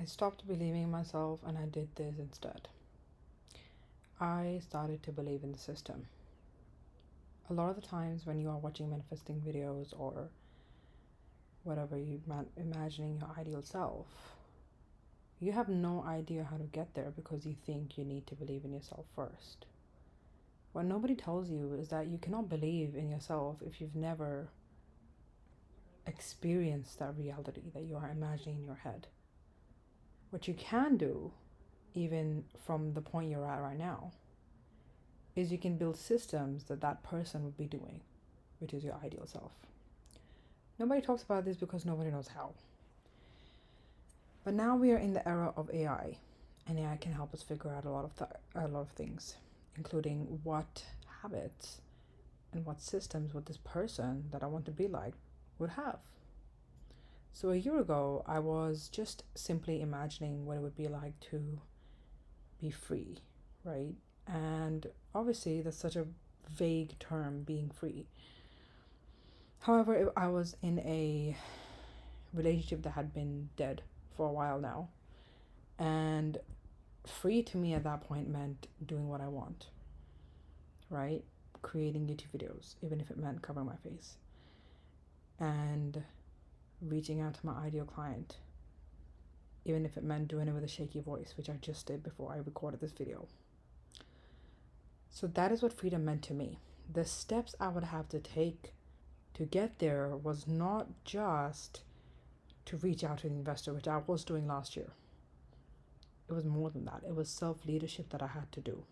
I stopped believing in myself and I did this instead. I started to believe in the system. A lot of the times when you are watching manifesting videos or whatever imagining your ideal self, you have no idea how to get there because you think you need to believe in yourself first. What nobody tells you is that you cannot believe in yourself if you've never experienced that reality that you are imagining in your head. What you can do, even from the point you're at right now, is you can build systems that that person would be doing, which is your ideal self. Nobody talks about this because nobody knows how. But now we are in the era of AI, and AI can help us figure out a lot of things, including what habits and what systems would this person that I want to be like would have. So a year ago, I was just simply imagining what it would be like to be free, right? And obviously, that's such a vague term, being free. However, I was in a relationship that had been dead for a while now. And free to me at that point meant doing what I want, right? Creating YouTube videos, even if it meant covering my face. And reaching out to my ideal client, even if it meant doing it with a shaky voice, which I just did before I recorded this video. So that is what freedom meant to me. The steps I would have to take to get there was not just to reach out to the investor, which I was doing last year. It was more than that. It was self-leadership that I had to do.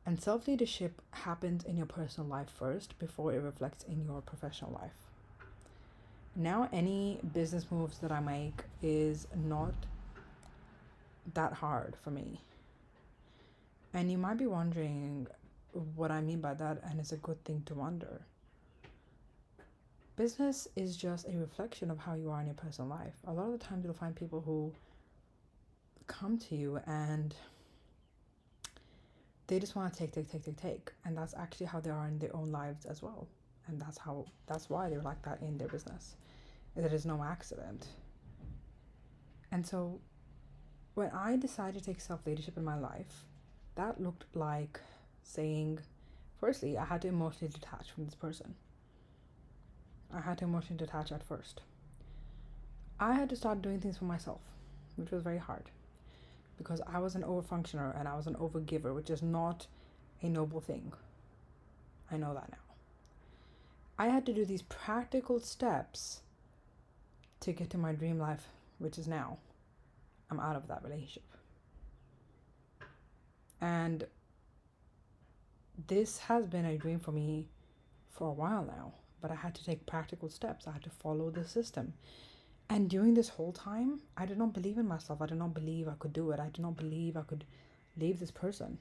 And self-leadership happens in your personal life first before it reflects in your professional life. Now, any business moves that I make is not that hard for me. And you might be wondering what I mean by that, and it's a good thing to wonder. Business is just a reflection of how you are in your personal life. A lot of the times you'll find people who come to you and they just want to take. And that's actually how they are in their own lives as well. And that's why they're like that in their business. There is no accident. And so when I decided to take self-leadership in my life, that looked like saying, firstly, I had to emotionally detach from this person. I had to emotionally detach at first. I had to start doing things for myself, which was very hard because I was an overfunctioner and I was an overgiver, which is not a noble thing. I know that now. I had to do these practical steps to get to my dream life, which is now. I'm out of that relationship. And this has been a dream for me for a while now, but I had to take practical steps. I had to follow the system. And during this whole time, I did not believe in myself. I did not believe I could do it. I did not believe I could leave this person.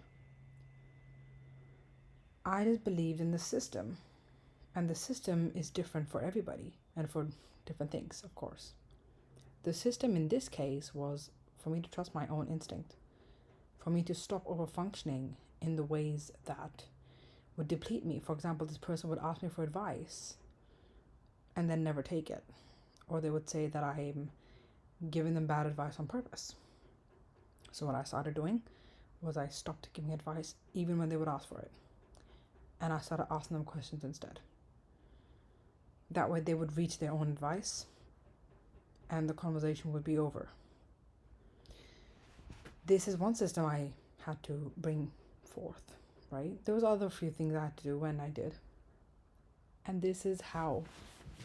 I just believed in the system. And the system is different for everybody and for different things, of course. The system in this case was for me to trust my own instinct, for me to stop overfunctioning in the ways that would deplete me. For example, this person would ask me for advice and then never take it. Or they would say that I'm giving them bad advice on purpose. So what I started doing was I stopped giving advice even when they would ask for it. And I started asking them questions instead. That way they would reach their own advice and the conversation would be over. This is one system I had to bring forth, right? There was other few things I had to do when I did. And this is how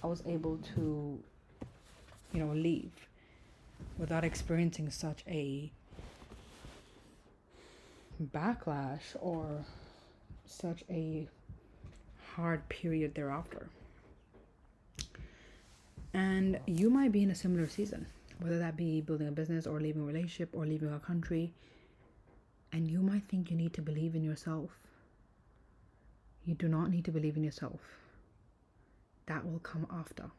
I was able to, leave without experiencing such a backlash or such a hard period thereafter. And you might be in a similar season, whether that be building a business or leaving a relationship or leaving a country, and you might think you need to believe in yourself. You do not need to believe in yourself. That will come after.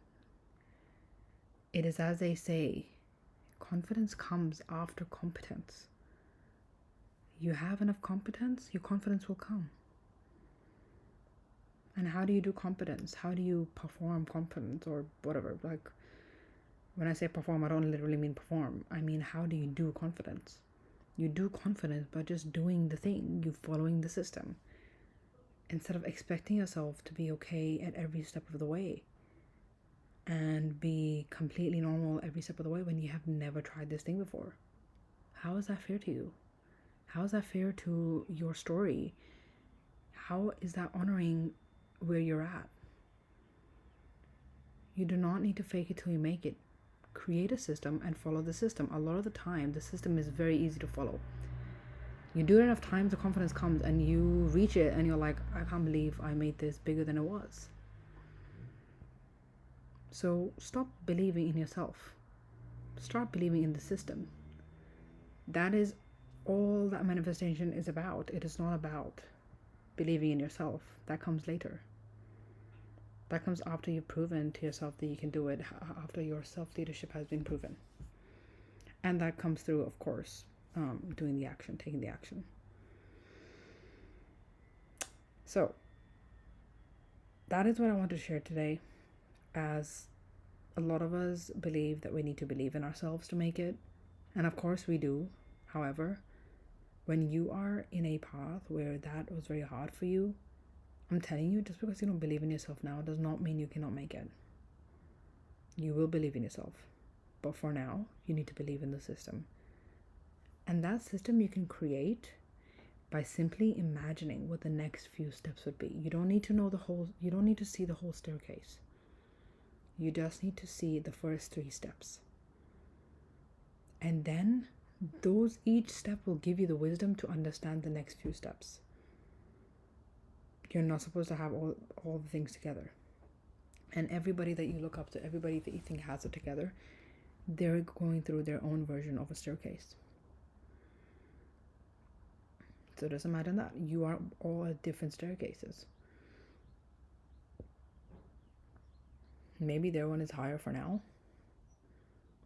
It is as they say, confidence comes after competence. You have enough competence, your confidence will come. And how do you do competence? How do you perform competence or whatever? Like, When I say perform, I don't literally mean perform. I mean, how do you do confidence? You do confidence by just doing the thing, you following the system, instead of expecting yourself to be okay at every step of the way and be completely normal every step of the way when you have never tried this thing before. How is that fair to you? How is that fair to your story? How is that honoring where you're at? You do not need to fake it till you make it. Create a system and follow the system. A lot of the time, the system is very easy to follow. You do it enough times, the confidence comes and you reach it and you're like, I can't believe I made this bigger than it was. So stop believing in yourself. Start believing in the system. That is all that manifestation is about. It is not about believing in yourself. That comes later. That comes after you've proven to yourself that you can do it, after your self-leadership has been proven. And that comes through, of course, doing the action, taking the action. So that is what I want to share today, as a lot of us believe that we need to believe in ourselves to make it. And of course we do. However, when you are in a path where that was very hard for you, I'm telling you, just because you don't believe in yourself now does not mean you cannot make it. You will believe in yourself. But for now, you need to believe in the system. And that system you can create by simply imagining what the next few steps would be. You don't need to know you don't need to see the whole staircase. You just need to see the first 3 steps. And then each step will give you the wisdom to understand the next few steps. You're not supposed to have all the things together. And everybody that you look up to, everybody that you think has it together, they're going through their own version of a staircase. So it doesn't matter that. You are all at different staircases. Maybe their one is higher for now.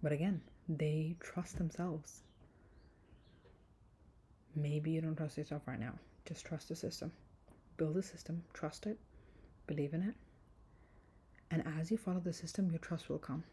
But again, they trust themselves. Maybe you don't trust yourself right now. Just trust the system. Build a system, trust it, believe in it. And as you follow the system, your trust will come.